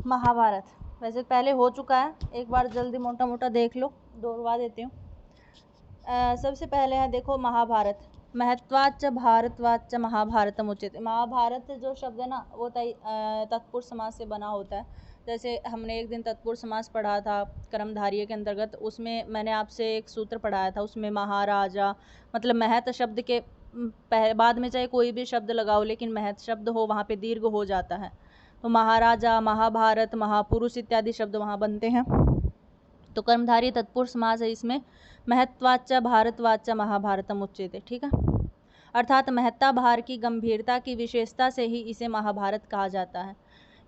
महाभारत वैसे पहले हो चुका है, एक बार जल्दी मोटा मोटा देख लो, दोहरवा देती हूँ। सबसे पहले है देखो महाभारत। महत्वाच्च भारतवाच्च महाभारतम उच्यते। महाभारत जो शब्द है ना वो तत्पुरुष समास से बना होता है। जैसे हमने एक दिन तत्पुरुष समास पढ़ा था कर्मधारय के अंतर्गत, उसमें मैंने आपसे एक सूत्र पढ़ाया था, उसमें महाराजा मतलब महत शब्द के बाद में चाहे कोई भी शब्द लगाओ लेकिन महत शब्द हो वहाँ पे दीर्घ हो जाता है। तो महाराजा, महाभारत, महापुरुष इत्यादि शब्द वहाँ बनते हैं। तो कर्मधारय तत्पुरुष समास है, इसमें महत्वाच्च भारतवाच्च महाभारतम उच्यते। ठीक है, अर्थात महत्ता भार की गंभीरता की विशेषता से ही इसे महाभारत कहा जाता है।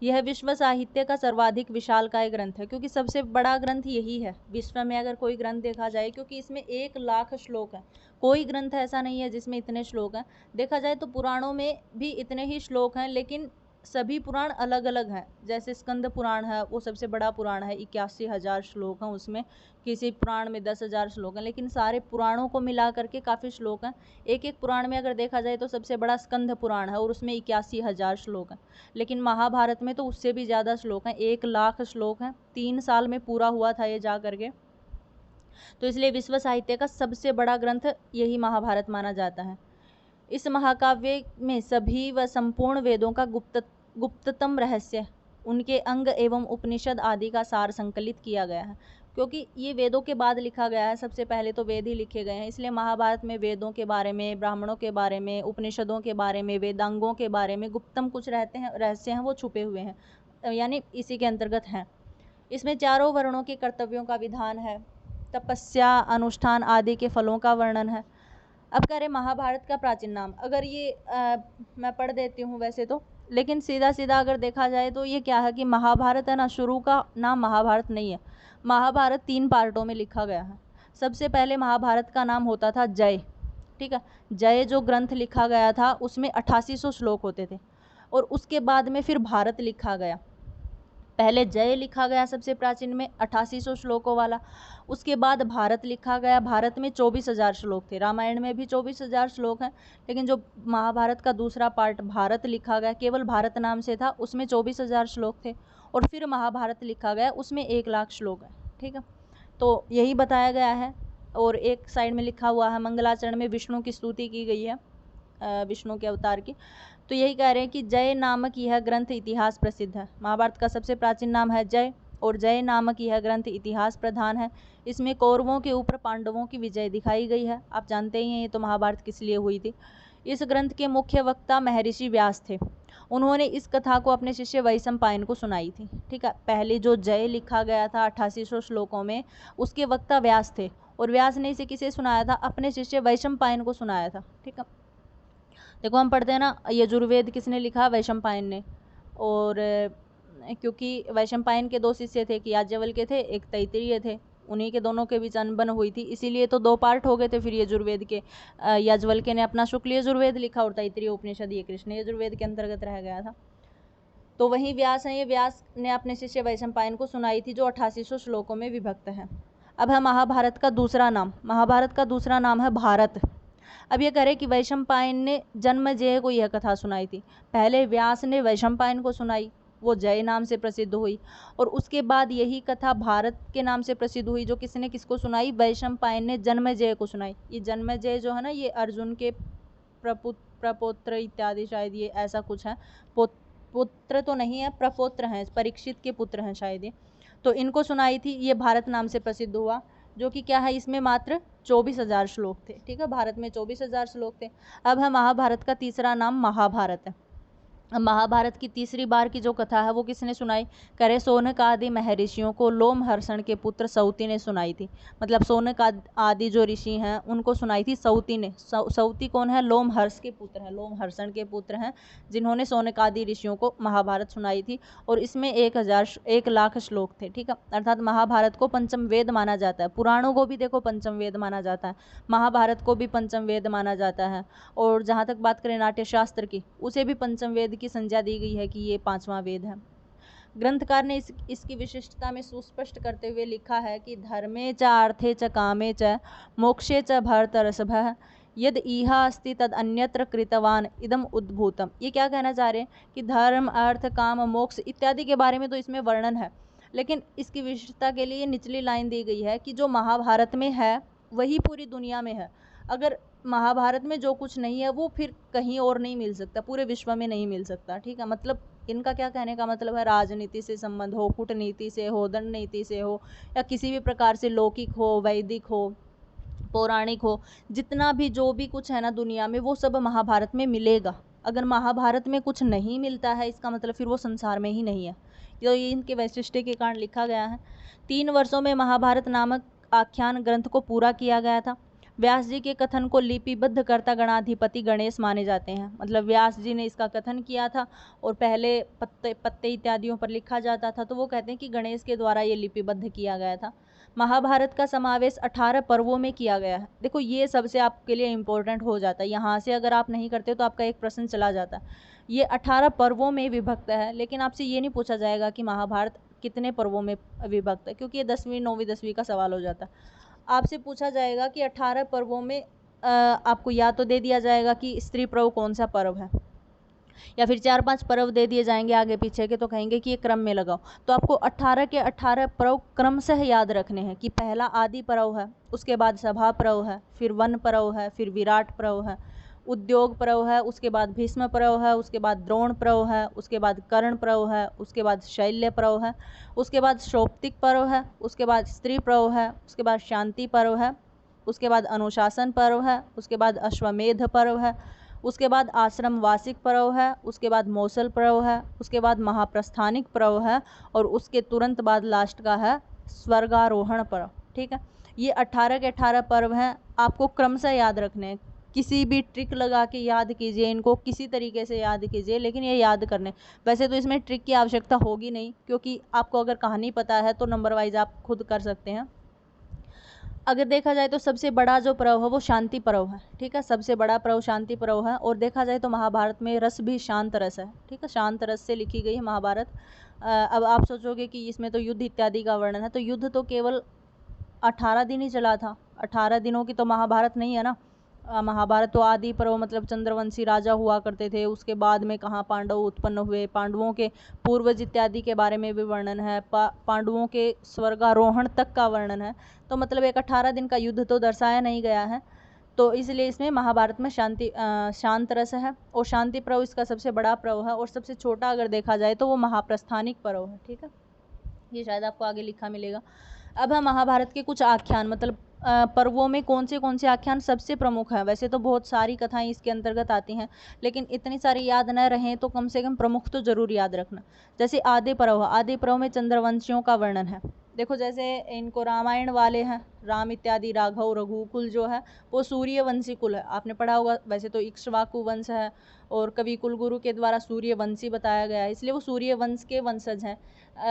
यह विश्व साहित्य का सर्वाधिक विशालकाय ग्रंथ है, क्योंकि सबसे बड़ा ग्रंथ यही है विश्व में अगर कोई ग्रंथ देखा जाए, क्योंकि इसमें 1,00,000 श्लोक हैं। कोई ग्रंथ ऐसा नहीं है जिसमें इतने श्लोक हैं। देखा जाए तो पुराणों में भी इतने ही श्लोक हैं, लेकिन सभी पुराण अलग अलग हैं। जैसे स्कंद पुराण है, वो सबसे बड़ा पुराण है, 81,000 श्लोक हैं उसमें। किसी पुराण में 10,000 श्लोक हैं, लेकिन सारे पुराणों को मिला करके काफ़ी श्लोक हैं। एक एक पुराण में अगर देखा जाए तो सबसे बड़ा स्कंद पुराण है और उसमें 81,000 श्लोक हैं। लेकिन महाभारत में तो उससे भी ज़्यादा श्लोक हैं, 1,00,000 श्लोक हैं। 3 साल में पूरा हुआ था ये जा करके। तो इसलिए विश्व साहित्य का सबसे बड़ा ग्रंथ यही महाभारत माना जाता है। इस महाकाव्य में सभी व संपूर्ण वेदों का गुप्ततम रहस्य, उनके अंग एवं उपनिषद आदि का सार संकलित किया गया है। क्योंकि ये वेदों के बाद लिखा गया है, सबसे पहले तो वेद ही लिखे गए हैं, इसलिए महाभारत में वेदों के बारे में, ब्राह्मणों के बारे में, उपनिषदों के बारे में, वेदांगों के बारे में गुप्तम कुछ रहस्य हैं वो छुपे हुए हैं, यानी इसी के अंतर्गत हैं। इसमें चारों वर्णों के कर्तव्यों का विधान है, तपस्या, अनुष्ठान आदि के फलों का वर्णन है। अब कह रहे महाभारत का प्राचीन नाम, अगर ये मैं पढ़ देती हूँ वैसे तो, लेकिन सीधा सीधा अगर देखा जाए तो ये क्या है कि महाभारत है ना, शुरू का नाम महाभारत नहीं है। महाभारत 3 पार्टों में लिखा गया है। सबसे पहले महाभारत का नाम होता था जय। ठीक है, जय जो ग्रंथ लिखा गया था उसमें 8800 श्लोक होते थे, और उसके बाद में फिर भारत लिखा गया। पहले जय लिखा गया सबसे प्राचीन में 8800 श्लोकों वाला, उसके बाद भारत लिखा गया। भारत में 24,000 श्लोक थे। रामायण में भी 24,000 श्लोक हैं, लेकिन जो महाभारत का दूसरा पार्ट भारत लिखा गया, केवल भारत नाम से था, उसमें 24,000 श्लोक थे। और फिर महाभारत लिखा गया, उसमें 1,00,000 श्लोक हैं। ठीक है, तो यही बताया गया है। और एक साइड में लिखा हुआ है मंगलाचरण में विष्णु की स्तुति की गई है, विष्णु के अवतार की। तो यही कह रहे हैं कि जय नामक यह ग्रंथ इतिहास प्रसिद्ध है। महाभारत का सबसे प्राचीन नाम है जय, और जय नामक यह ग्रंथ इतिहास प्रधान है। इसमें कौरवों के ऊपर पांडवों की विजय दिखाई गई है। आप जानते ही हैं ये तो महाभारत किस लिए हुई थी। इस ग्रंथ के मुख्य वक्ता महर्षि व्यास थे। उन्होंने इस कथा को अपने शिष्य वैशंपायन को सुनाई थी। ठीक है, पहले जो जय लिखा गया था 8800 श्लोकों में, उसके वक्ता व्यास थे, और व्यास ने इसे किसे सुनाया था? अपने शिष्य वैशंपायन को सुनाया था। ठीक है, देखो हम पढ़ते हैं ना, यजुर्वेद किसने लिखा? वैशंपायन ने। और क्योंकि वैशंपायन के 2 शिष्य थे, कि याज्ञवल्क्य के थे, एक तैत्तिरीय थे, उन्हीं के दोनों के बीच अनबन हुई थी, इसीलिए तो 2 पार्ट हो गए थे फिर यजुर्वेद के। याज्ञवल्क्य ने अपना शुक्ल यजुर्वेद लिखा और तैत्तिरीय उपनिषद ये कृष्ण यजुर्वेद के अंतर्गत रह गया था। तो वही व्यास है, ये व्यास ने अपने शिष्य वैशंपायन को सुनाई थी, जो 8800 श्लोकों में विभक्त है। अब है महाभारत का दूसरा नाम। महाभारत का दूसरा नाम है भारत। अब ये करें कि वैशंपायन ने जन्मेजय को यह कथा सुनाई थी। पहले व्यास ने वैशंपायन को सुनाई, वो जय नाम से प्रसिद्ध हुई, और उसके बाद यही कथा भारत के नाम से प्रसिद्ध हुई, जो किसने किसको सुनाई? वैशंपायन ने जन्मेजय को सुनाई। ये जन्मेजय जो है ना, ये अर्जुन के प्रपौत्र इत्यादि, शायद ये ऐसा कुछ है, पुत्र तो नहीं है, प्रपौत्र हैं, परीक्षित के पुत्र हैं शायद ये। तो इनको सुनाई थी, ये भारत नाम से प्रसिद्ध हुआ, जो कि क्या है, इसमें मात्र 24,000 श्लोक थे। ठीक है, भारत में 24,000 श्लोक थे। अब है महाभारत का तीसरा नाम महाभारत है। महाभारत की तीसरी बार की जो कथा है वो किसने सुनाई? करे सोनक आदि महर्षियों को लोमहर्षण के पुत्र सौती ने सुनाई थी। मतलब सोनक आदि जो ऋषि हैं उनको सुनाई थी सौती ने। सौती कौन है? लोमहर्ष के पुत्र हैं, लोमहर्षण के पुत्र हैं, जिन्होंने सोनक आदि ऋषियों को महाभारत सुनाई थी। और इसमें 1,00,000 श्लोक थे। ठीक है, अर्थात महाभारत को पंचम वेद माना जाता है। पुराणों को भी देखो पंचम वेद माना जाता है, महाभारत को भी पंचम वेद माना जाता है। और जहाँ तक बात करें नाट्यशास्त्र की, उसे भी पंचम वेद की संज्ञा दी गई है कि ये 5वां वेद है। ग्रंथकार ने इसकी विशिष्टता में सुस्पष्ट करते हुए लिखा है कि धर्मे च अर्थे च कामे च मोक्षे च भरतरसभः यद इहा अस्ति तद अन्यत्र कृतवान इदम उद्भूतम। ये क्या कहना चाह रहे हैं कि धर्म अर्थ काम मोक्ष इत्यादि के बारे में तो इसमें वर्णन है, लेकिन इसकी विशिष्टता के लिए निचली लाइन दी गई है कि जो महाभारत में है वही पूरी दुनिया में है। अगर महाभारत में जो कुछ नहीं है वो फिर कहीं और नहीं मिल सकता, पूरे विश्व में नहीं मिल सकता। ठीक है, मतलब इनका क्या कहने का मतलब है, राजनीति से संबंध हो, कूटनीति से हो, दंड नीति से हो, या किसी भी प्रकार से लौकिक हो, वैदिक हो, पौराणिक हो, जितना भी जो भी कुछ है ना दुनिया में वो सब महाभारत में मिलेगा। अगर महाभारत में कुछ नहीं मिलता है इसका मतलब फिर वो संसार में ही नहीं है। तो ये इनके वैशिष्ट्य के कारण लिखा गया है। 3 वर्षों में महाभारत नामक आख्यान ग्रंथ को पूरा किया गया था। व्यास जी के कथन को लिपिबद्ध करता गणाधिपति गणेश माने जाते हैं। मतलब व्यास जी ने इसका कथन किया था और पहले पत्ते इत्यादियों पर लिखा जाता था, तो वो कहते हैं कि गणेश के द्वारा ये लिपिबद्ध किया गया था। महाभारत का समावेश 18 पर्वों में किया गया है। देखो ये सबसे आपके लिए इम्पोर्टेंट हो जाता है, यहाँ से अगर आप नहीं करते तो आपका एक प्रश्न चला जाता है। ये 18 पर्वों में विभक्त है, लेकिन आपसे ये नहीं पूछा जाएगा कि महाभारत कितने पर्वों में विभक्त है, क्योंकि ये 10वीं 9वीं 10वीं का सवाल हो जाता है। आपसे पूछा जाएगा कि 18 पर्वों में आपको या तो दे दिया जाएगा कि स्त्री पर्व कौन सा पर्व है, या फिर 4-5 पर्व दे दिए जाएंगे आगे पीछे के, तो कहेंगे कि ये क्रम में लगाओ। तो आपको 18 के 18 पर्व क्रमशः याद रखने हैं कि पहला आदि पर्व है, उसके बाद सभा पर्व है, फिर वन पर्व है, फिर विराट पर्व है, उद्योग पर्व है, उसके बाद भीष्म पर्व है, उसके बाद द्रोण पर्व है, उसके बाद कर्ण पर्व है, उसके बाद शैल्य पर्व है, उसके बाद शौप्तिक पर्व है, उसके बाद स्त्री पर्व है, उसके बाद शांति पर्व है, उसके बाद अनुशासन पर्व है, उसके बाद अश्वमेध पर्व है, उसके बाद आश्रम वार्षिक पर्व है, उसके बाद मौसल पर्व है, उसके बाद महाप्रस्थानिक पर्व है, और उसके तुरंत बाद लास्ट का है स्वर्गारोहण पर्व। ठीक है, ये 18 के 18 पर्व हैं, आपको क्रमशः याद रखने हैं। किसी भी ट्रिक लगा के याद कीजिए, इनको किसी तरीके से याद कीजिए, लेकिन ये याद करने। वैसे तो इसमें ट्रिक की आवश्यकता होगी नहीं, क्योंकि आपको अगर कहानी पता है तो नंबर वाइज आप खुद कर सकते हैं। अगर देखा जाए तो सबसे बड़ा जो पर्व है वो शांति पर्व है। ठीक है, सबसे बड़ा पर्व शांति पर्व है। और देखा जाए तो महाभारत में रस भी शांत रस है। ठीक है, शांत रस से लिखी गई है महाभारत। अब आप सोचोगे कि इसमें तो युद्ध इत्यादि का वर्णन है, तो युद्ध तो केवल 18 दिन ही चला था। 18 दिनों की तो महाभारत नहीं है ना। महाभारत तो आदि पर्व मतलब चंद्रवंशी राजा हुआ करते थे, उसके बाद में कहाँ पांडव उत्पन्न हुए, पांडवों के पूर्वज इत्यादि के बारे में भी वर्णन है, पांडवों के स्वर्गारोहण तक का वर्णन है। तो मतलब एक 18 दिन का युद्ध तो दर्शाया नहीं गया है, तो इसलिए इसमें महाभारत में शांत रस है। और शांति पर्व इसका सबसे बड़ा पर्व है, और सबसे छोटा अगर देखा जाए तो वो महाप्रस्थानिक पर्व है। ठीक है, ये शायद आपको आगे लिखा मिलेगा। अब हम महाभारत के कुछ आख्यान मतलब पर्वों में कौन से आख्यान सबसे प्रमुख हैं। वैसे तो बहुत सारी कथाएं इसके अंतर्गत आती हैं, लेकिन इतनी सारी याद न रहें तो कम से कम प्रमुख तो जरूर याद रखना। जैसे आदि पर्व, आदि पर्व में चंद्रवंशियों का वर्णन है। देखो जैसे इनको रामायण वाले हैं, राम इत्यादि, राघव, रघुकुल जो है वो सूर्यवंशी कुल है, आपने पढ़ा होगा। वैसे तो इक्ष्वाकु वंश है, और कवि कुलगुरु के द्वारा सूर्यवंशी बताया गया है, इसलिए वो सूर्यवंश के वंशज हैं।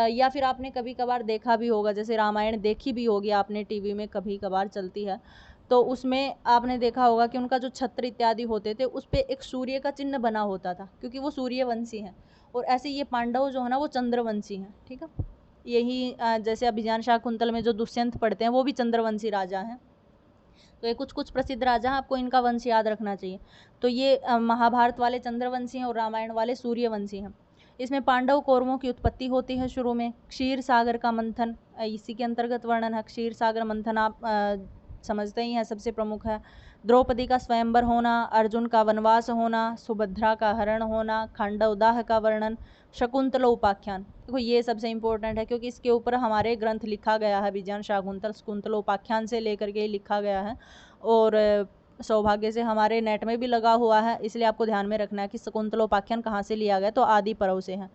या फिर आपने कभी कभार देखा भी होगा, जैसे रामायण देखी भी होगी आपने, टीवी में कभी कभार चलती है, तो उसमें आपने देखा होगा कि उनका जो छत्र इत्यादि होते थे उस पर एक सूर्य का चिन्ह बना होता था, क्योंकि वो सूर्यवंशी हैं। और ऐसे ये पांडव जो है ना वो चंद्रवंशी हैं। ठीक है, यही जैसे अभिज्ञान शाकुंतल में जो दुष्यंत पढ़ते हैं वो भी चंद्रवंशी राजा हैं। तो ये कुछ प्रसिद्ध राजा हैं, आपको इनका वंश याद रखना चाहिए। तो ये महाभारत वाले चंद्रवंशी हैं और रामायण वाले सूर्यवंशी हैं। इसमें पांडव कौरवों की उत्पत्ति होती है शुरू में। क्षीर सागर का मंथन इसी के अंतर्गत वर्णन है। क्षीर सागर मंथन आप समझते ही हैं, सबसे प्रमुख है। द्रौपदी का स्वयंवर होना, अर्जुन का वनवास होना, सुभद्रा का हरण होना, खांडवदाह का वर्णन, शकुंतला उपाख्यान। देखो ये सबसे इम्पोर्टेंट है, क्योंकि इसके ऊपर हमारे ग्रंथ लिखा गया है। विजयन शाकुंतल शकुंतला उपाख्यान से लेकर के लिखा गया है, और सौभाग्य से हमारे नेट में भी लगा हुआ है, इसलिए आपको ध्यान में रखना है कि शकुंतला उपाख्यान कहाँ से लिया गया, तो आदि पर्व से है।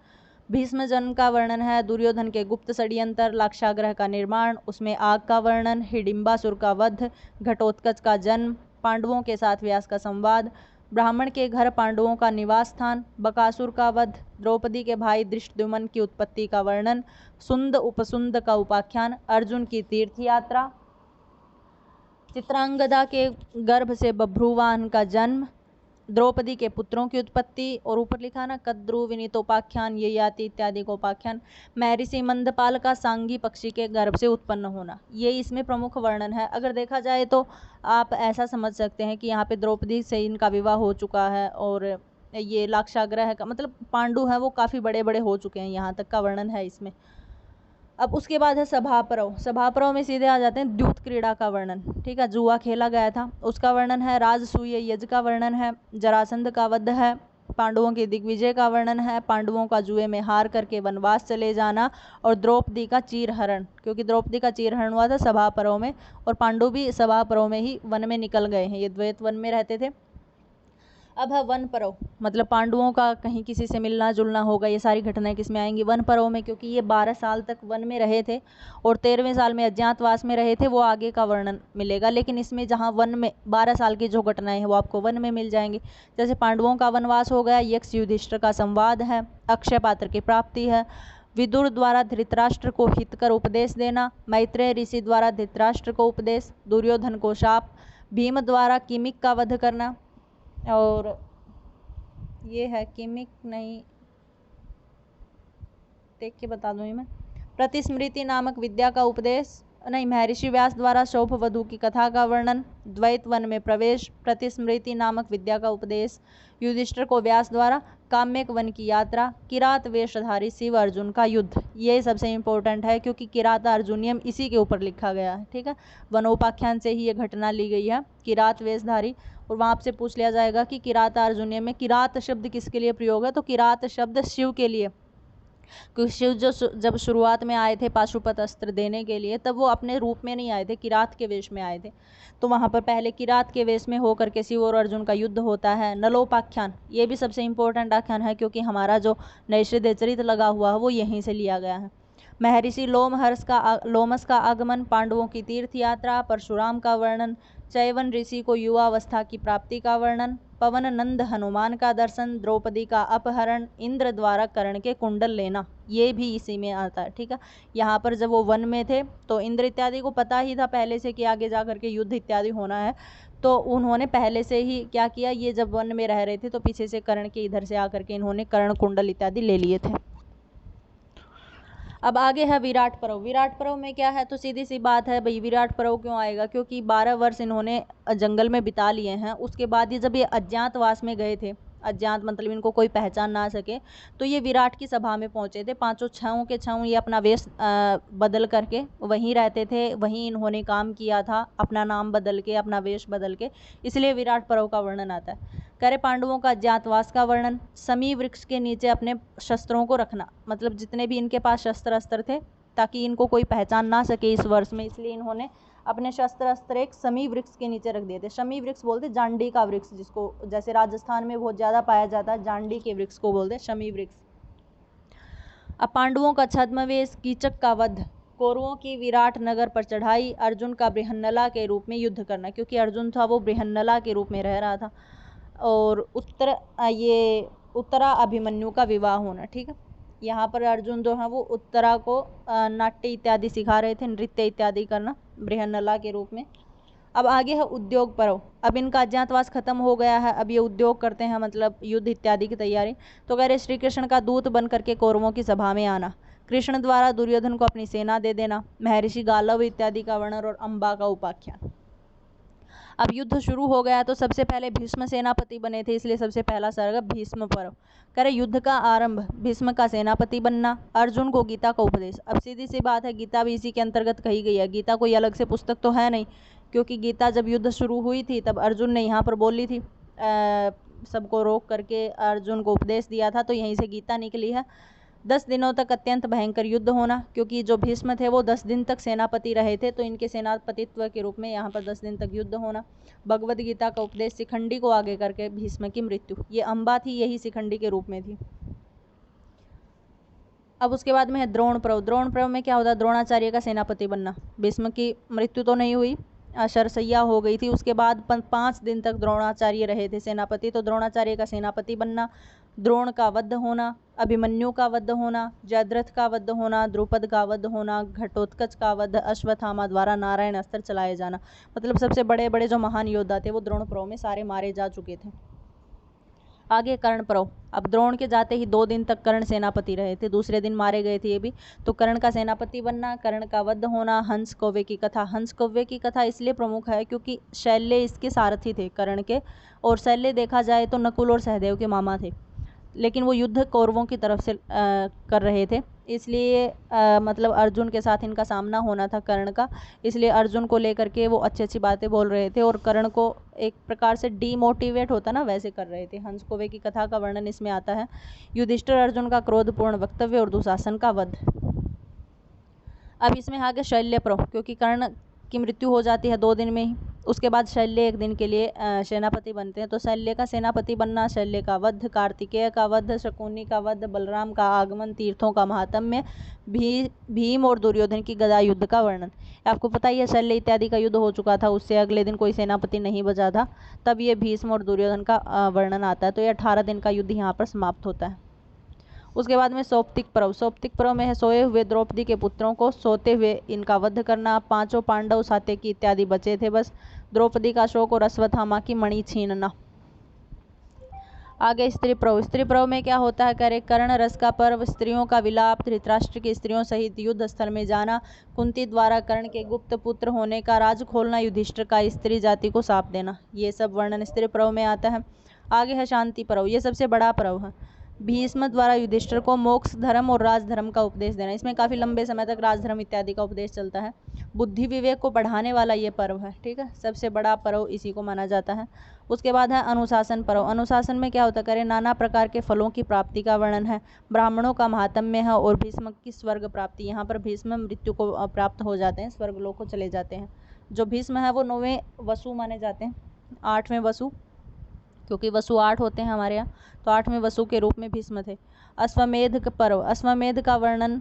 भीष्म जन्म का वर्णन है, दुर्योधन के गुप्त षड्यंत्र, लाक्षागृह का निर्माण, उसमें आग का वर्णन, हिडिंबासुर का वध, घटोत्कच का जन्म, पांडवों के साथ व्यास का संवाद, ब्राह्मण के घर पांडवों का निवास स्थान, बकासुर का वध, द्रौपदी के भाई धृष्टद्युम्न की उत्पत्ति का वर्णन, सुंद उपसुंद का उपाख्यान, अर्जुन की तीर्थ यात्रा, चित्रांगदा के गर्भ से बभ्रुवाहन का जन्म, द्रौपदी के पुत्रों की उत्पत्ति, और ऊपर लिखा ना कद्रु विनीतोपाख्यान ययाति इत्यादि को उपाख्यान। महर्षि मंदपाल का सांगी पक्षी के गर्भ से उत्पन्न होना, ये इसमें प्रमुख वर्णन है। अगर देखा जाए तो आप ऐसा समझ सकते हैं कि यहाँ पे द्रौपदी से इनका विवाह हो चुका है, और ये लाक्षागृह का मतलब पांडु हैं वो काफ़ी बड़े बड़े हो चुके हैं, यहाँ तक का वर्णन है इसमें। अब उसके बाद है सभापरव। सभापरव में सीधे आ जाते हैं द्यूत क्रीड़ा का वर्णन, ठीक है, जुआ खेला गया था उसका वर्णन है। राजसूय यज्ञ का वर्णन है। जरासंध का वध है। पांडवों के दिग्विजय का वर्णन है। पांडवों का जुए में हार करके वनवास चले जाना, और द्रौपदी का चीरहरण, क्योंकि द्रौपदी का चीरहरण हुआ था सभापरव में, और पांडु भी सभापरव में ही वन में निकल गए हैं, ये द्वैत वन में रहते थे। अब है वन पर्व, मतलब पांडवों का कहीं किसी से मिलना जुलना होगा, ये सारी घटनाएं किस में आएंगी, वन पर्व में, क्योंकि ये 12 साल तक वन में रहे थे और 13वें साल में अज्ञातवास में रहे थे, वो आगे का वर्णन मिलेगा। लेकिन इसमें जहाँ वन में 12 साल की जो घटनाएं हैं वो आपको वन में मिल जाएंगी। जैसे पांडवों का वनवास हो गया, यक्ष युधिष्ठिर का संवाद है, अक्षय पात्र की प्राप्ति है, विदुर द्वारा धृतराष्ट्र को हितकर उपदेश देना, मैत्रेय ऋषि द्वारा धृतराष्ट्र को उपदेश, दुर्योधन को शाप, भीम द्वारा किमिक का वध करना, और ये है किमिक नहीं, देख के बता दूँ मैं, प्रतिस्मृति नामक विद्या का उपदेश नहीं, महर्षि व्यास द्वारा शौभ वधु की कथा का वर्णन, द्वैत वन में प्रवेश, प्रतिस्मृति नामक विद्या का उपदेश, युधिष्ठिर को व्यास द्वारा काम्यक वन की यात्रा, किरात वेशधारी शिव अर्जुन का युद्ध, ये सबसे इम्पोर्टेंट है क्योंकि किरात अर्जुनियम इसी के ऊपर लिखा गया है, ठीक है, वनोपाख्यान से ही ये घटना ली गई है, किरात वेशधारी। और वहाँ आपसे पूछ लिया जाएगा कि किरात अर्जुनियम में किरात शब्द किसके लिए प्रयोग है, तो किरात शब्द शिव के लिए, क्योंकि शिव जो जब शुरुआत में आए थे पाशुपत अस्त्र देने के लिए, तब वो अपने रूप में नहीं आए थे, किरात के वेश में आए थे। तो वहाँ पर पहले किरात के वेश में होकर के शिव और अर्जुन का युद्ध होता है। नलोपाख्यान, ये भी सबसे इम्पोर्टेंट आख्यान है क्योंकि हमारा जो नैषधीय चरित्र लगा हुआ है वो यहीं से लिया गया है। महर्षि लोमस का आगमन, पांडवों की तीर्थ यात्रा, परशुराम का वर्णन, चैवन ऋषि को युवावस्था की प्राप्ति का वर्णन, पवन नंद हनुमान का दर्शन, द्रौपदी का अपहरण, इंद्र द्वारा कर्ण के कुंडल लेना, ये भी इसी में आता है, ठीक है। यहाँ पर जब वो वन में थे तो इंद्र इत्यादि को पता ही था पहले से कि आगे जा करके युद्ध इत्यादि होना है, तो उन्होंने पहले से ही क्या किया, ये जब वन में रह रहे थे तो पीछे से कर्ण के इधर से आकर के इन्होंने कर्ण कुंडल इत्यादि ले लिए थे। अब आगे है विराट पर्व। विराट पर्व में क्या है, तो सीधी सी बात है भाई, विराट पर्व क्यों आएगा, क्योंकि 12 वर्ष इन्होंने जंगल में बिता लिए हैं। उसके बाद ये जब ये अज्ञातवास में गए थे, अज्ञात मतलब इनको कोई पहचान ना सके, तो ये विराट की सभा में पहुंचे थे। पांचों छहों के छहों ये अपना वेश बदल करके वहीं रहते थे, वहीं इन्होंने काम किया था, अपना नाम बदल के, अपना वेश बदल के, इसलिए विराट पर्व का वर्णन आता है। करे पांडवों का अज्ञातवास का वर्णन, समी वृक्ष के नीचे अपने शस्त्रों को रखना, मतलब जितने भी इनके पास शस्त्र अस्त्र थे ताकि इनको कोई पहचान ना सके इस वर्ष में, इसलिए इन्होंने अपने शस्त्र अस्त्र एक समी वृक्ष के नीचे रख दिए थे। समी वृक्ष बोलते जांडी का वृक्ष, जिसको जैसे राजस्थान में बहुत ज़्यादा पाया जाता है, जांडी के वृक्ष को बोलते शमी वृक्ष। अब पांडवों का छद्मवेश, कीचक का वध, कौरवों की विराट नगर पर चढ़ाई, अर्जुन का बृहन्नला के रूप में युद्ध करना, क्योंकि अर्जुन था वो बृहन्नला के रूप में रह रहा था, और उत्तरा अभिमन्यु का विवाह होना, ठीक है। यहाँ पर अर्जुन जो है वो उत्तरा को नाट्य इत्यादि सिखा रहे थे, नृत्य इत्यादि करना बृहन्नला के रूप में। अब आगे है उद्योग पर्व। अब इनका अज्ञातवास खत्म हो गया है, अब ये उद्योग करते हैं, मतलब युद्ध इत्यादि की तैयारी। तो कह रहे श्री कृष्ण का दूत बन करके कौरवों की सभा में आना, कृष्ण द्वारा दुर्योधन को अपनी सेना दे देना, महर्षि गालव इत्यादि का वर्णन, और अम्बा का उपाख्यान। अब युद्ध शुरू हो गया तो सबसे पहले भीष्म सेनापति बने थे, इसलिए सबसे पहला सर्ग भीष्म पर्व। करे युद्ध का आरंभ, भीष्म का सेनापति बनना, अर्जुन को गीता का उपदेश। अब सीधी सी बात है, गीता भी इसी के अंतर्गत कही गई है, गीता कोई अलग से पुस्तक तो है नहीं, क्योंकि गीता जब युद्ध शुरू हुई थी तब अर्जुन ने यहाँ पर बोली थी, सबको रोक करके अर्जुन को उपदेश दिया था, तो यहीं से गीता निकली है। 10 दिनों तक अत्यंत भयंकर युद्ध होना, क्योंकि जो भीष्म थे वो 10 दिन तक सेनापति रहे थे, तो इनके सेनापतित्व के रूप में यहाँ पर 10 दिन तक युद्ध होना। भगवद गीता का उपदेश, शिखंडी को आगे करके भीष्म की मृत्यु, ये अम्बा थी, यही शिखंडी के रूप में थी। अब उसके बाद में है द्रोण पर्व। द्रोण पर्व में क्या होता है, द्रोणाचार्य का सेनापति बनना। भीष्म की मृत्यु तो नहीं हुई, शरसैया हो गई थी, उसके बाद 5 दिन तक द्रोणाचार्य रहे थे सेनापति, तो द्रोणाचार्य का सेनापति बनना, द्रोण का वध होना, अभिमन्यु का वध होना, जयद्रथ का वध होना, द्रुपद का वध होना, घटोत्कच का वध, अश्वत्थामा द्वारा नारायण अस्त्र चलाए जाना, मतलब सबसे बड़े बड़े जो महान योद्धा थे वो द्रोण पर्व में सारे मारे जा चुके थे। आगे कर्ण पर्व। अब द्रोण के जाते ही 2 दिन तक कर्ण सेनापति रहे थे, दूसरे दिन मारे गए थे ये भी। तो कर्ण का सेनापति बनना, कर्ण का वध होना, हंस कौवे की कथा। हंस कौवे की कथा इसलिए प्रमुख है क्योंकि शैल्य इसके सारथी थे कर्ण के, और शैल्य देखा जाए तो नकुल और सहदेव के मामा थे, लेकिन वो युद्ध कौरवों की तरफ से कर रहे थे, इसलिए मतलब अर्जुन के साथ इनका सामना होना था कर्ण का, इसलिए अर्जुन को लेकर के वो अच्छी अच्छी बातें बोल रहे थे और कर्ण को एक प्रकार से डीमोटिवेट होता ना वैसे कर रहे थे। हंस कौवे की कथा का वर्णन इसमें आता है। युधिष्ठिर अर्जुन का क्रोधपूर्ण वक्तव्य और दुशासन का वध। अब इसमें आ गया शल्य पर्व, क्योंकि कर्ण की मृत्यु हो जाती है 2 दिन में ही, उसके बाद शल्य 1 दिन के लिए सेनापति बनते हैं। तो शल्य का सेनापति बनना, शल्य का वध, कार्तिकेय का वध, शकुनी का वध, बलराम का आगमन, तीर्थों का महात्म्य, भीम और दुर्योधन की गदा युद्ध का वर्णन। आपको पता ही है शल्य इत्यादि का युद्ध हो चुका था, उससे अगले दिन कोई सेनापति नहीं बचा था, तब ये भीष्म और दुर्योधन का वर्णन आता है। तो ये 18 दिन का युद्ध यहाँ पर समाप्त होता है। उसके बाद में सौप्तिक पर्व। सौप्तिक पर्व में है सोए हुए द्रौपदी के पुत्रों को सोते हुए इनका वध करना। 5 पांडव सात्यकी इत्यादि बचे थे बस। द्रौपदी का शोक और अश्वत्थामा की मणि छीनना। आगे स्त्री पर्व। स्त्री पर्व में क्या होता है, करे कर्ण रस का पर्व, स्त्रियों का विलाप, धृतराष्ट्र की स्त्रियों सहित युद्ध स्थल में जाना, कुंती द्वारा कर्ण के गुप्त पुत्र होने का राज खोलना, युधिष्ठिर का स्त्री जाति को शाप देना, ये सब वर्णन स्त्री पर्व में आता है। आगे है शांति पर्व। ये सबसे बड़ा पर्व है। भीष्म द्वारा युधिष्ठिर को मोक्ष धर्म और राजधर्म का उपदेश देना। इसमें काफ़ी लंबे समय तक राजधर्म इत्यादि का उपदेश चलता है। बुद्धि विवेक को बढ़ाने वाला ये पर्व है, ठीक है, सबसे बड़ा पर्व इसी को माना जाता है। उसके बाद है अनुशासन पर्व। अनुशासन में क्या होता है, करे नाना प्रकार के फलों की प्राप्ति का वर्णन है, ब्राह्मणों का महात्म्य है और भीष्म की स्वर्ग प्राप्ति। यहाँ पर भीष्म मृत्यु को प्राप्त हो जाते हैं, स्वर्ग लोक को चले जाते हैं। जो भीष्म है वो 9वें वसु माने जाते हैं, 8वें वसु, क्योंकि वसु 8 होते हैं हमारे यहाँ, तो 8वें वसु के रूप में भीष्म थे। अश्वमेध पर्व। अश्वमेध का वर्णन,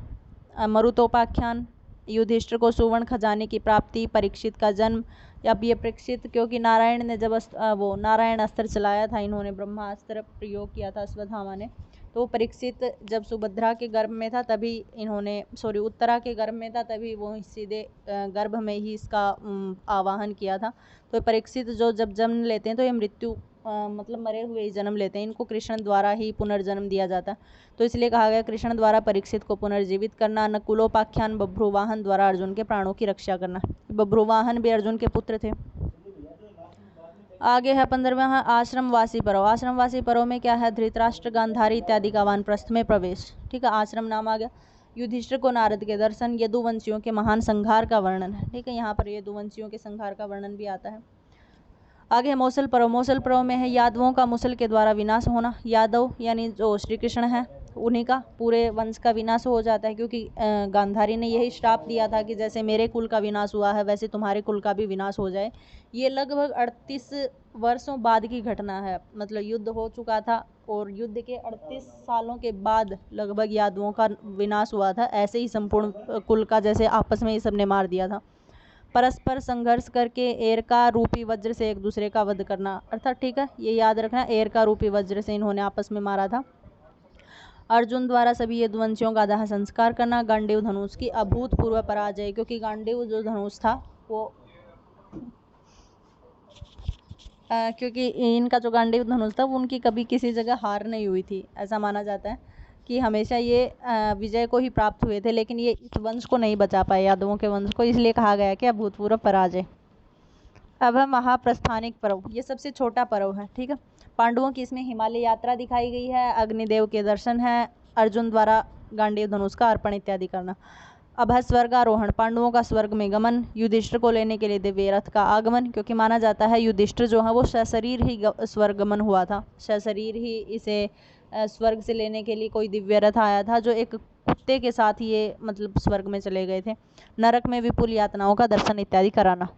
मरुतोपाख्यान, युधिष्ठिर को सुवर्ण खजाने की प्राप्ति, परीक्षित का जन्म। अब ये परीक्षित, क्योंकि नारायण ने जब वो नारायण अस्त्र चलाया था, इन्होंने ब्रह्मास्त्र प्रयोग किया था अश्वत्थामा ने, तो परीक्षित जब सुभद्रा के गर्भ में था तभी इन्होंने, सॉरी उत्तरा के गर्भ में था तभी वो सीधे गर्भ में ही इसका आवाहन किया था। तो परीक्षित जो जब जन्म लेते हैं तो ये मृत्यु मतलब मरे हुए ही जन्म लेते हैं, इनको कृष्ण द्वारा ही पुनर्जन्म दिया जाता है। तो इसलिए कहा गया कृष्ण द्वारा परीक्षित को पुनर्जीवित करना। नकुलोपाख्यान, बभ्रुवाहन द्वारा अर्जुन के प्राणों की रक्षा करना। बभ्रुवाहन भी अर्जुन के पुत्र थे। आगे है 15वां आश्रमवासी पर्व। आश्रमवासी पर्व में क्या है, धृतराष्ट्र, गांधारी इत्यादि का वानप्रस्थ में प्रवेश, ठीक है, आश्रम नाम आ गया। युधिष्ठिर को नारद के दर्शन, यदुवंशियों के महान संहार का वर्णन है, ठीक है, यहाँ पर यदुवंशियों के संहार का वर्णन भी आता है। आगे है मौसल पर्व। मौसल पर्व में है यादवों का मुसल के द्वारा विनाश होना। यादव यानी जो श्री कृष्ण है उन्हीं का पूरे वंश का विनाश हो जाता है, क्योंकि गांधारी ने यही श्राप दिया था कि जैसे मेरे कुल का विनाश हुआ है वैसे तुम्हारे कुल का भी विनाश हो जाए। ये लगभग 38 वर्षों बाद की घटना है, मतलब युद्ध हो चुका था और युद्ध के 38 सालों के बाद लगभग यादवों का विनाश हुआ था। ऐसे ही संपूर्ण कुल का जैसे आपस में ये सबने मार दिया था। परस्पर संघर्ष करके एरका रूपी वज्र से एक दूसरे का वध करना, अर्थात ठीक है ये याद रखना, एरका रूपी वज्र से इन्होंने आपस में मारा था। अर्जुन द्वारा सभी यदुवंशियों का दाह संस्कार करना। गांडीव धनुष की अभूतपूर्व पराजय, क्योंकि गांडीव जो धनुष था वो क्योंकि इनका जो गांडीव धनुष था वो उनकी कभी किसी जगह हार नहीं हुई थी, ऐसा माना जाता है कि हमेशा ये विजय को ही प्राप्त हुए थे, लेकिन ये इस वंश को नहीं बचा पाए, यादवों के वंश को, इसलिए कहा गया कि अभूतपूर्व पराजय। अब है महाप्रस्थानिक पर्व। ये सबसे छोटा पर्व है, ठीक है। पांडवों की इसमें हिमालय यात्रा दिखाई गई है, अग्निदेव के दर्शन है, अर्जुन द्वारा गांडीव धनुष का अर्पण इत्यादि करना। अब है स्वर्गारोहण, पांडवों का स्वर्ग में गमन, युधिष्ठिर को लेने के लिए दिव्य रथ का आगमन, क्योंकि माना जाता है युधिष्ठिर जो है वो सशरीर ही स्वर्गमन हुआ था, सशरीर ही इसे स्वर्ग से लेने के लिए कोई दिव्य रथ आया था जो एक कुत्ते के साथ ये मतलब स्वर्ग में चले गए थे। नरक में विपुल यातनाओं का दर्शन इत्यादि कराना।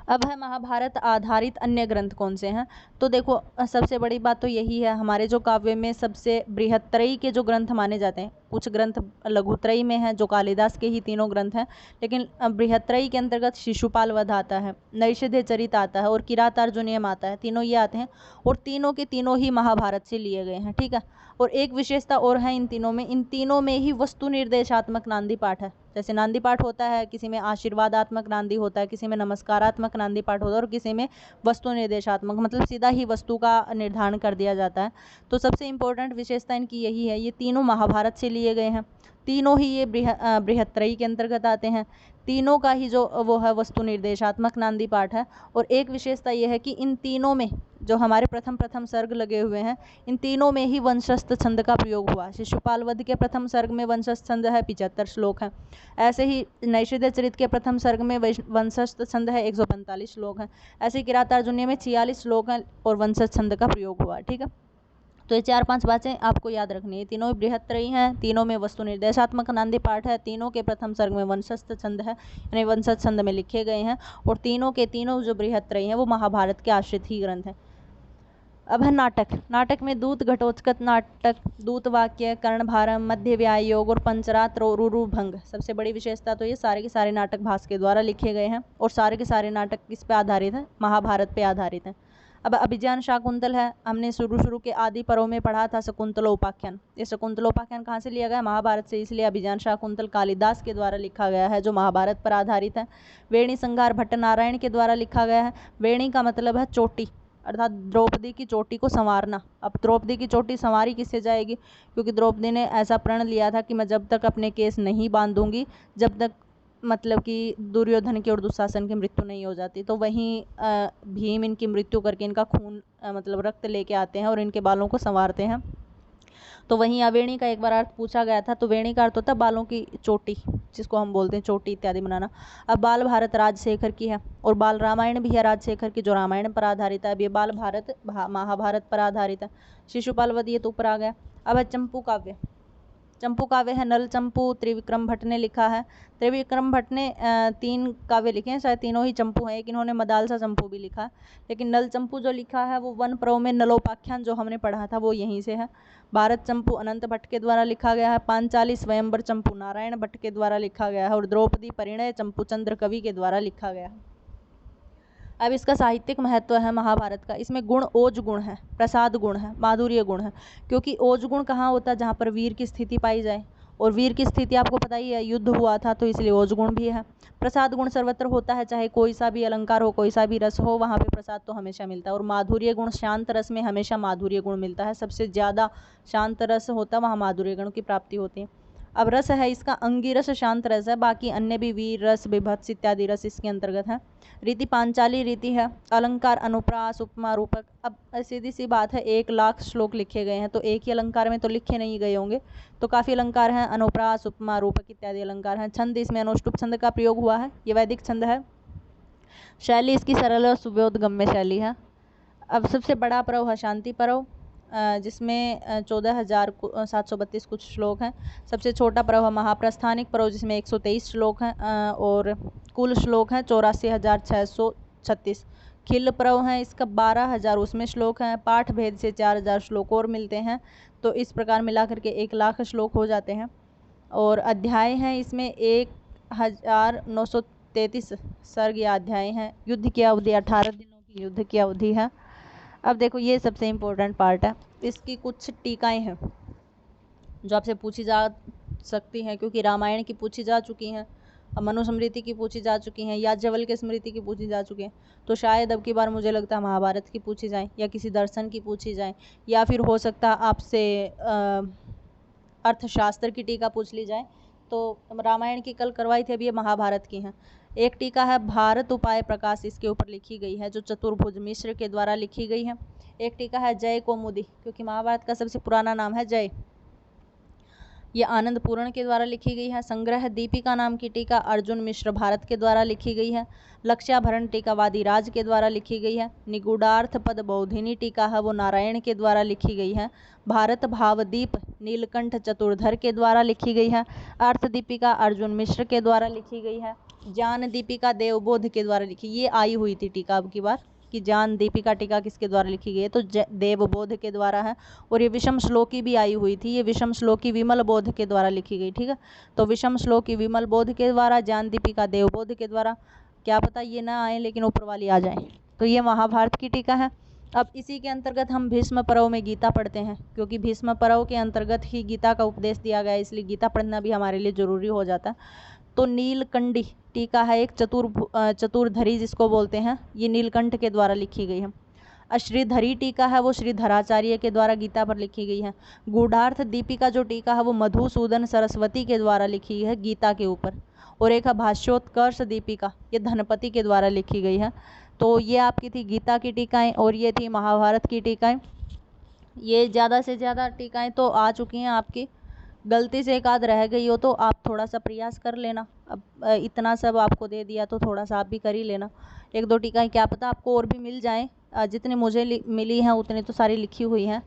अब है महाभारत आधारित अन्य ग्रंथ कौन से हैं, तो देखो सबसे बड़ी बात तो यही है, हमारे जो काव्य में सबसे बृहत्त्रयी के जो ग्रंथ माने जाते हैं, कुछ ग्रंथ लघुत्रयी में हैं जो कालिदास के ही 3 ग्रंथ हैं, लेकिन बृहत्त्रयी के अंतर्गत शिशुपाल वध आता है, नैषधीय चरित आता है और किरातार्जुनीयम आता है, तीनों ये आते हैं और तीनों के तीनों ही महाभारत से लिए गए हैं, ठीक है। और एक विशेषता और है इन तीनों में ही वस्तु निर्देशात्मक नांदी पाठ है, जैसे नांदी पाठ होता है, किसी में आशीर्वादात्मक नांदी होता है, किसी में नमस्कारात्मक नांदी पाठ होता है और किसी में वस्तु निर्देशात्मक, मतलब सीधा ही वस्तु का निर्धारण कर दिया जाता है। तो सबसे इम्पोर्टेंट विशेषता इनकी यही है, ये तीनों महाभारत से लिए गए हैं, तीनों ही ये बृहत्त्रयी के अंतर्गत आते हैं, तीनों का ही जो वो है वस्तु निर्देशात्मक नांदी पाठ है। और एक विशेषता ये है कि इन तीनों में जो हमारे प्रथम सर्ग लगे हुए हैं, इन तीनों में ही वंशस्थ छंद का प्रयोग हुआ। शिशुपाल वध के प्रथम सर्ग में वंशस्थ छंद है 75 श्लोक हैं। ऐसे ही नैषधीय चरित के प्रथम सर्ग में वंशस्थ छंद है 145 श्लोक हैं। ऐसे ही किरातार्जुनीय में 46 श्लोक हैं और वंशस्थ छंद का प्रयोग हुआ। ठीक है, तो ये 4-5 बातें आपको याद रखनी है। तीनों बृहत्त्रयी हैं, तीनों में वस्तु निर्देशात्मक नांदी पाठ है, तीनों के प्रथम सर्ग में वंशस्थ छंद है, यानी वंशस्थ छंद में लिखे गए हैं, और तीनों के तीनों जो बृहत्त्रयी हैं वो महाभारत के आश्रित ही ग्रंथ हैं। अब है नाटक। नाटक में दूत, घटोत्कच नाटक, दूत वाक्य, कर्णभारम, मध्य व्याय योग और पंचरात्र और रुरुभंग। सबसे बड़ी विशेषता तो ये सारे के सारे नाटक भास के द्वारा लिखे गए हैं और सारे के सारे नाटक किस पे आधारित हैं? महाभारत पे आधारित हैं। अब अभिज्ञान शाकुंतल है, हमने शुरू के आदि पर्व में पढ़ा था शकुंतलोपाख्यान। ये शकुंतलोपाख्यान कहाँ से लिया गया? महाभारत से, इसलिए अभिज्ञान शाकुंतल कालिदास के द्वारा लिखा गया है जो महाभारत पर आधारित है। वेणी संहार भट्ट नारायण के द्वारा लिखा गया है। वेणी का मतलब है चोटी, अर्थात द्रौपदी की चोटी को संवारना। अब द्रौपदी की चोटी संवारी किससे जाएगी? क्योंकि द्रौपदी ने ऐसा प्रण लिया था कि मैं जब तक अपने केस नहीं बांधूंगी, जब तक मतलब कि दुर्योधन की और दुशासन की मृत्यु नहीं हो जाती। तो वहीं भीम इनकी मृत्यु करके इनका खून मतलब रक्त लेके आते हैं और इनके बालों को संवारते हैं। तो वहीं वेणी का एक बार अर्थ पूछा गया था, तो वेणी का अर्थ होता है बालों की चोटी, जिसको हम बोलते हैं चोटी इत्यादि बनाना। अब बाल भारत राजशेखर की है और बाल रामायण भी है राजशेखर की, जो रामायण पर आधारित है। अब ये बाल भारत महाभारत पर आधारित है। शिशुपाल वध ये तो ऊपर आ गया। अब है चंपू काव्य। चंपू काव्य है नल चंपू, त्रिविक्रम भट्ट ने लिखा है। त्रिविक्रम भट्ट ने 3 काव्य लिखे हैं, शायद तीनों ही चंपू हैं, एक इन्होंने मदालसा चंपू भी लिखा है, लेकिन नल चंपू जो लिखा है वो वन पर्व में नलोपाख्यान जो हमने पढ़ा था वो यहीं से है। भारत चंपू अनंत भट्ट के द्वारा लिखा गया है। पांचाली स्वयंवर चंपू नारायण भट्ट के द्वारा लिखा गया है और द्रौपदी परिणय चंपू चंद्र कवि के द्वारा लिखा गया है। अब इसका साहित्यिक महत्व है महाभारत का। इसमें गुण ओज गुण है, प्रसाद गुण है, माधुर्य गुण है। क्योंकि ओज गुण कहाँ होता है? जहाँ पर वीर की स्थिति पाई जाए, और वीर की स्थिति आपको पता ही है, युद्ध हुआ था, तो इसलिए ओज गुण भी है। प्रसाद गुण सर्वत्र होता है, चाहे कोई सा भी अलंकार हो, कोई सा भी रस हो, वहाँ पे प्रसाद तो हमेशा मिलता है। और माधुर्य गुण, शांत रस में हमेशा माधुर्य गुण मिलता है, सबसे ज़्यादा शांत रस होता है वहाँ माधुर्य गुण की प्राप्ति होती है। अब रस है इसका अंगिरस शांत रस है, बाकी अन्य भी वीर रस, विभत्स इत्यादि रस इसके अंतर्गत है। रीति पांचाली रीति है। अलंकार अनुप्रास, उपमा, रूपक। अब सीधी सी बात है, 1 लाख श्लोक लिखे गए हैं, तो एक ही अलंकार में तो लिखे नहीं गए होंगे, तो काफ़ी अलंकार हैं, अनुप्रास, उपमा, रूपक इत्यादि अलंकार हैं। छंद, इसमें अनुष्टुप छंद का प्रयोग हुआ है, ये वैदिक छंद है। शैली इसकी सरल और सुबोधगम्य शैली है। अब सबसे बड़ा पर्व है शांति पर्व, जिसमें 14,732 कुछ श्लोक हैं। सबसे छोटा पर्व है महाप्रस्थानिक पर्व, जिसमें 123 श्लोक हैं और कुल श्लोक हैं 84,636। खिल पर्व है इसका 12,000 उसमें श्लोक हैं। पाठ भेद से 4,000 श्लोक और मिलते हैं, तो इस प्रकार मिलाकर के 1 लाख श्लोक हो जाते हैं। और अध्याय हैं इसमें 1933 सर्ग या अध्याय हैं। युद्ध की अवधि 18 दिनों की युद्ध की अवधि है। अब देखो ये सबसे इम्पोर्टेंट पार्ट है, इसकी कुछ टीकाएं हैं जो आपसे पूछी जा सकती हैं, क्योंकि रामायण की पूछी जा चुकी हैं, अब मनुस्मृति की पूछी जा चुकी हैं, याज्ञवल्क्य स्मृति की पूछी जा चुकी हैं, तो शायद अब की बार मुझे लगता है महाभारत की पूछी जाए या किसी दर्शन की पूछी जाए, या फिर हो सकता है आपसे अर्थशास्त्र की टीका पूछ ली जाए। तो रामायण की कल करवाई थी, अब ये महाभारत की हैं। एक टीका है भारत उपाय प्रकाश, इसके ऊपर लिखी गई है, जो चतुर्भुज मिश्र के द्वारा लिखी गई है। एक टीका है जय कौमुदी, क्योंकि महाभारत का सबसे पुराना नाम है जय, ये आनंद पूर्ण के द्वारा लिखी गई है। संग्रह दीपिका नाम की टीका अर्जुन मिश्र भारत के द्वारा लिखी गई है। लक्ष्याभरण टीका वादिराज के द्वारा लिखी गई है। निगूढ़ार्थ पद बौधिनी टीका है, वो नारायण के द्वारा लिखी गई है। भारत भावदीप नीलकंठ चतुर्धर के द्वारा लिखी गई है। अर्थ दीपिका अर्जुन मिश्र के द्वारा लिखी गई है। ज्ञान दीपिका देवबोध के द्वारा लिखी, ये आई हुई थी टीका अब की बार कि ज्ञान दीपिका टीका किसके द्वारा लिखी गई है, तो देवबोध के द्वारा है। और ये विषम श्लोकी भी आई हुई थी, ये विषम श्लोकी विमल बोध के द्वारा लिखी गई। ठीक है, तो विषम श्लोकी विमल बोध के द्वारा, ज्ञान दीपिका देवबोध के द्वारा। क्या पता ये ना आए लेकिन ऊपर वाली आ जाए। तो ये महाभारत की टीका है। अब इसी के अंतर्गत हम भीष्म पर्व में गीता पढ़ते हैं, क्योंकि भीष्म पर्व के अंतर्गत ही गीता का उपदेश दिया गया है, इसलिए गीता पढ़ना भी हमारे लिए ज़रूरी हो जाता है। तो नीलकंठी टीका है एक चतुर्धरी जिसको बोलते हैं, ये नीलकंठ के द्वारा लिखी गई है। श्रीधरी टीका है वो श्रीधराचार्य के द्वारा गीता पर लिखी गई है। गूढ़ार्थ दीपिका जो टीका है वो मधुसूदन सरस्वती के द्वारा लिखी है गीता के ऊपर। और एक है भाष्योत्कर्ष दीपिका, ये धनपति के द्वारा लिखी गई है। तो ये आपकी थी गीता की टीकाएं और ये थी महाभारत की टीकाएं। ये ज़्यादा से ज़्यादा टीकाएं तो आ चुकी हैं आपकी, गलती से एक आध रह गई हो तो आप थोड़ा सा प्रयास कर लेना। अब इतना सब आपको दे दिया तो थोड़ा सा आप भी कर ही लेना। एक दो टीकाएं क्या पता आपको और भी मिल जाएं, जितनी मुझे मिली हैं उतनी तो सारी लिखी हुई हैं,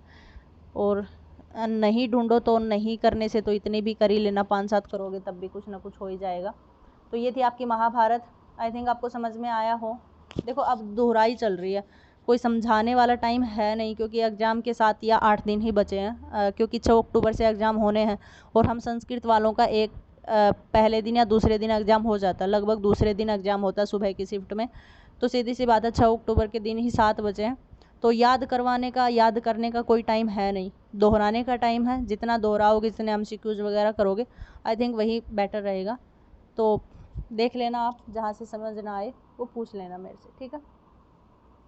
और नहीं ढूंढो तो नहीं करने से तो इतनी भी कर ही लेना, 5-7 करोगे तब भी कुछ ना कुछ हो ही जाएगा। तो ये थी आपकी महाभारत। आई थिंक आपको समझ में आया हो। देखो अब दोहराई चल रही है, कोई समझाने वाला टाइम है नहीं, क्योंकि एग्ज़ाम के 7 या 8 दिन ही बचे हैं, क्योंकि 6 अक्टूबर से एग्ज़ाम होने हैं और हम संस्कृत वालों का एक पहले दिन या दूसरे दिन एग्ज़ाम हो जाता है, लगभग दूसरे दिन एग्ज़ाम होता है सुबह की शिफ्ट में। तो सीधी सी बात है 6 अक्टूबर के दिन ही 7 बजे हैं, तो याद करने का कोई टाइम है नहीं, दोहराने का टाइम है। जितना दोहराओगे, जितने MCQs वगैरह करोगे, आई थिंक वही बेटर रहेगा। तो देख लेना, आप जहाँ से समझ ना आए वो पूछ लेना मेरे से, ठीक है।